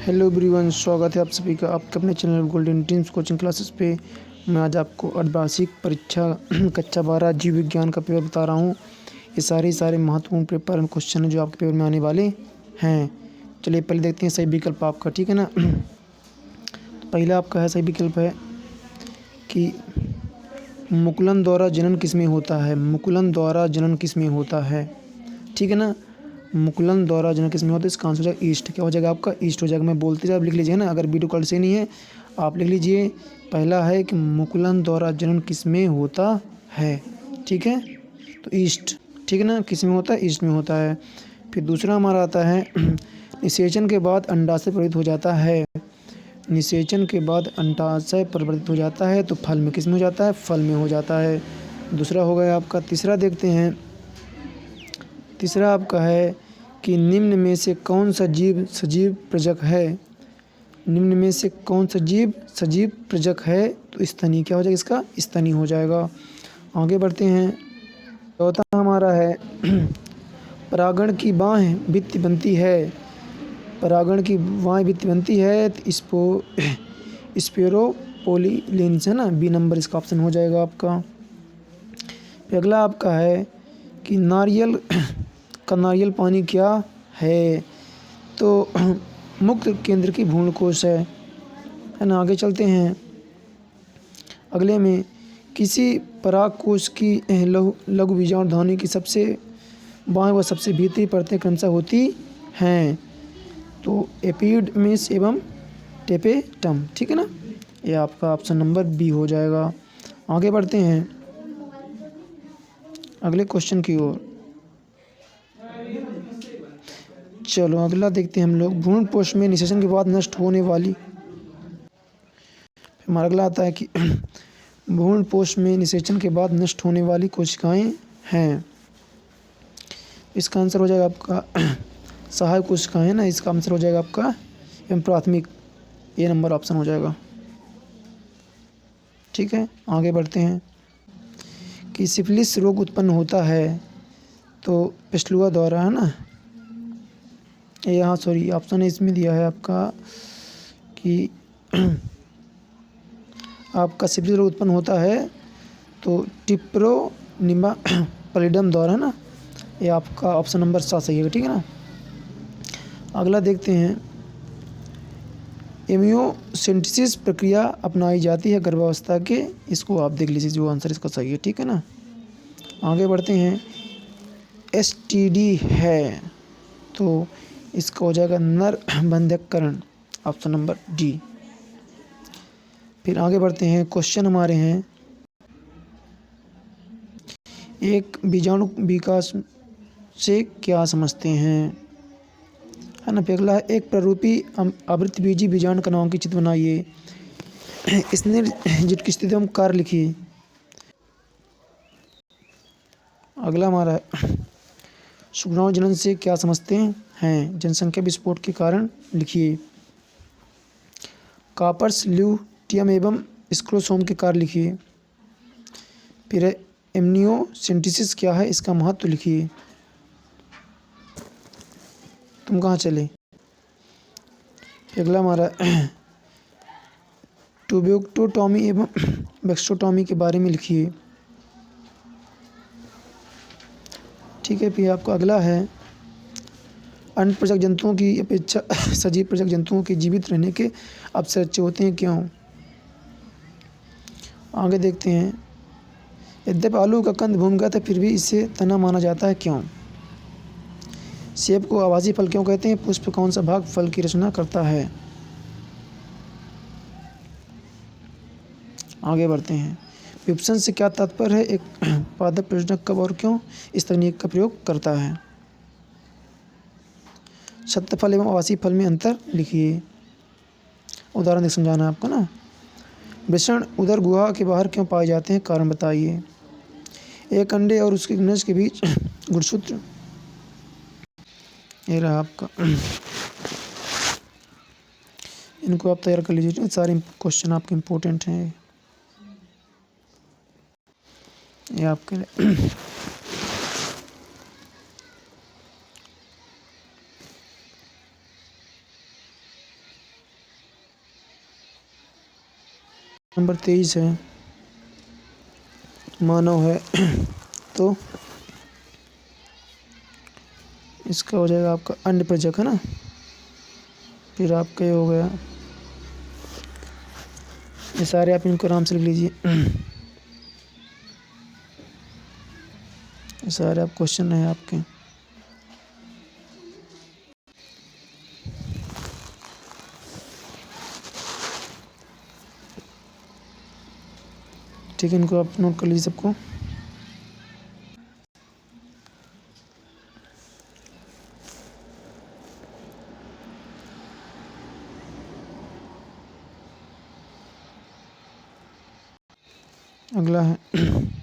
Hello everyone, स्वागत है आप सभी का आपके अपने channel golden dreams coaching classes पे। मैं आज आपको अर्धवार्षिक परीक्षा कक्षा 12 जीव विज्ञान का पेपर बता रहा हूँ। ये सारे महत्वपूर्ण पेपर एंड क्वेश्चन हैं जो आपके पेपर में आने वाले हैं। चलिए पहले देखते हैं सही विकल्प आपका, ठीक है ना। तो पहला आपका है सही विकल्प है कि मुकुलन द्वारा जनन किसमें होता है। मुकुलन द्वारा जनन किसमें होता है, ठीक है ना। मुकुलन द्वारा जनन किसमें होता है, इसका आंसर हो जाएगा ईस्ट। क्या हो जाएगा आपका, ईस्ट हो जाएगा। मैं बोलते जाए आप लिख लीजिए ना, अगर वीडियो कॉल से नहीं है आप लिख लीजिए। पहला है कि मुकुलन द्वारा जनन किसमें होता है, ठीक है, तो ईस्ट, ठीक है ना। किसमें होता है, ईस्ट में होता है। फिर दूसरा हमारा आता है निषेचन के बाद अंडाशय परिवर्तित हो जाता है। निषेचन के बाद अंडाशय परिवर्तित हो जाता है तो फल में किसमें हो जाता है, फल में हो जाता है। दूसरा हो गया आपका। तीसरा देखते हैं, तीसरा आपका है कि निम्न में से कौन सा जीव सजीव प्रजक है। निम्न में से कौन सा जीव सजीव प्रजक है, तो स्तनी क्या हो जाएगा, इसका स्तनी हो जाएगा। आगे बढ़ते हैं। चौथा हमारा है परागण की बाहें भित्ति बनती है। परागण की बाहें भित्ति बनती है तो स्पोरोपोलियंस है ना, बी नंबर इसका ऑप्शन हो जाएगा आपका। फिर अगला आपका है कि नारियल का नारियल पानी क्या है, तो मुक्त केंद्र की भ्रूणकोश है ना। आगे चलते हैं। अगले में किसी परागकोश की लघु बीजाणु ध्वनि की सबसे बाएं व सबसे भीतरी परतें क्रमशः होती हैं, तो एपिडर्मिस एवं टेपेटम, ठीक है ना। ये आपका ऑप्शन नंबर बी हो जाएगा। आगे बढ़ते हैं अगले क्वेश्चन की ओर। चलो अगला देखते हैं हम लोग। भ्रूणपोष में निषेचन के बाद नष्ट होने वाली, हमारा अगला आता है कि भ्रूणपोष में निषेचन के बाद नष्ट होने वाली कोशिकाएं हैं। इसका आंसर हो जाएगा आपका सहायक कोशिकाएं है ना, इसका आंसर हो जाएगा आपका एवं प्राथमिक, ए नंबर ऑप्शन हो जाएगा, ठीक है। आगे बढ़ते हैं कि सिफिलिस रोग उत्पन्न होता है तो पेस्टुआ द्वारा, है ना। यहाँ सॉरी ऑप्शन इसमें दिया है आपका कि आपका सिफिलिस रोग उत्पन्न होता है तो टिप्रोनिमा पैलिडम द्वारा, है ना। ये आपका ऑप्शन नंबर 7 सही है, ठीक है ना। अगला देखते हैं। एमियोसेंटेसिस प्रक्रिया अपनाई जाती है गर्भावस्था के, इसको आप देख लीजिए जो आंसर इसका सही है, ठीक है ना। आगे बढ़ते हैं। एसटीडी है तो इसका हो जाएगा नर बंधकरण, ऑप्शन नंबर डी। फिर आगे बढ़ते हैं। क्वेश्चन हमारे हैं, एक बीजाणु विकास से क्या समझते हैं, है ना। फिर अगला है एक प्ररूपी आवृतबीजी बीजाणु का नामांकित चित्र बनाइए। इसने जिट की स्थिति में कार्य लिखिए। अगला हमारा है सुगराव जनन से क्या समझते हैं, जनसंख्या विस्फोट के कारण लिखिए। कार्पस ल्यूटियम एवं स्क्लेरोसोम के कार्य लिखिए। फिर एमनियोसेंटेसिस क्या है, इसका महत्व लिखिए। तुम कहाँ चले। अगला हमारा ट्यूबेक्टोटॉमी एवं वेक्सोटॉमी के बारे में लिखिए, ठीक है। फिर आपका अगला है अन्य प्रजक जंतुओं की अपेक्षा सजीव प्रजक जंतुओं के जीवित रहने के अवसर अच्छे होते हैं, क्यों। आगे देखते हैं। यद्यपि आलू का कंद भूमिगत है फिर भी इसे तना माना जाता है, क्यों। सेब को आवासीय फल क्यों कहते हैं, पुष्प कौन सा भाग फल की रचना करता है। आगे बढ़ते हैं। विपसन से क्या तात्पर्य है, एक पादप प्रयोजनक कब और क्यों इस तकनीक का प्रयोग करता है। सत्य फल एवं आवासीय फल में अंतर लिखिए। उदाहरण देख समझाना है आपको ना। वृषण उदर गुहा के बाहर क्यों पाए जाते हैं, कारण बताइए। एक अंडे और उसके नज के बीच गुणसूत्र, ये रहा आपका। इनको आप तैयार कर लीजिए, सारे क्वेश्चन आपके इम्पोर्टेंट हैं ये आपके लिए। नंबर 23 है मानव है तो इसका हो जाएगा आपका अन्य प्रजक, है ना। फिर आपका ये हो गया, ये सारे आप इनको आराम से लिख लीजिए। ये सारे आप क्वेश्चन हैं आपके। ठीक है, इनको आप नोट कर लीजिए सबको। अगला है